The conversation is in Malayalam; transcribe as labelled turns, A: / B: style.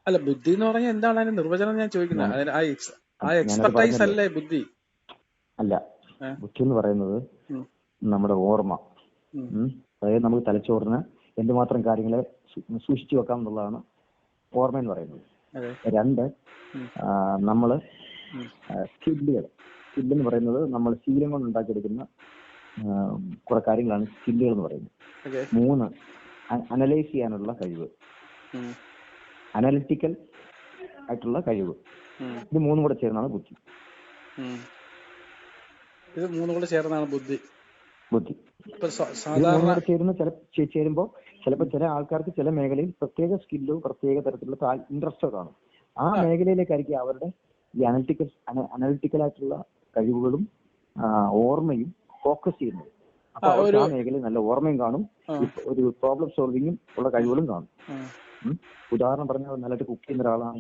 A: അല്ല, ബുദ്ധി എന്ന് പറഞ്ഞാൽ എന്താണ് അതിന്റെ നിർവചനം ഞാൻ ചോദിക്കുന്നത്.
B: ഞാൻ
A: അതിന് ആ
B: ഞാനത്
A: എക്സ്പെർട്ടൈസ്
B: പറഞ്ഞല്ലോ.
A: അല്ലേ ബുദ്ധി?
B: അല്ല,
A: ഏ?
B: ബുദ്ധി എന്ന് പറയുന്നത്
A: ഉം,
B: നമ്മുടെ ഓർമ്മ.
A: ഉം.
B: അതായത് നമുക്ക് തലച്ചോറിന് എന്തുമാത്രം കാര്യങ്ങളെ സൂക്ഷിച്ചു വെക്കാം എന്നുള്ളതാണ് ഓർമ്മ എന്ന് പറയുന്നത്.
A: അതെ.
B: 2,
A: ഉം,
B: നമ്മള്
A: ഉം.
B: സ്കില്ലുകൾ. സ്കില്ല് എന്ന് പറയുന്നത് നമ്മൾ ശീലം കൊണ്ട് ഉണ്ടാക്കിയെടുക്കുന്ന കുറെ കാര്യങ്ങളാണ് സ്കില്ലുകൾ എന്ന് പറയുന്നത്.
A: ഓക്കെ.
B: 3, അനലൈസ് ചെയ്യാനുള്ള കഴിവ്,
A: ഉം,
B: അനലിറ്റിക്കൽ ആയിട്ടുള്ള കഴിവ്.
A: ഉം,
B: ഇത് 3 കൂടെ ചേർന്നാണ് ബുദ്ധി.
A: ഉം. ഇത് മൂന്നും കൂടെ ചേർന്നാണ് ബുദ്ധി.
B: ബുദ്ധി
A: ഇപ്പൊ
B: ഇത് 3
A: സാധാരണ
B: കൂടെ ചേരുമ്പോൾ ചിലപ്പോൾ ചില ആൾക്കാർക്ക് ചില മേഖലയിൽ പ്രത്യേക സ്കില്ലോ പ്രത്യേക തരത്തിലുള്ള ഇൻട്രസ്റ്റോ കാണും. ആ മേഖലയിലേക്കായിരിക്കും അവരുടെ ഈ അനലിറ്റിക്കൽ ആയിട്ടുള്ള കഴിവുകളും ഓർമ്മയും ഫോക്കസ് ചെയ്യുന്നത്. അപ്പൊ അവർക്ക് ആ മേഖലയിൽ നല്ല ഓർമ്മയും കാണും, ഒരു പ്രോബ്ലം സോൾവിങ്ങും ഉള്ള കഴിവുകളും കാണും. ഉദാഹരണം പറഞ്ഞാൽ നല്ലതായിട്ട് കുക്ക് ചെയ്യുന്ന ഒരാളാണ്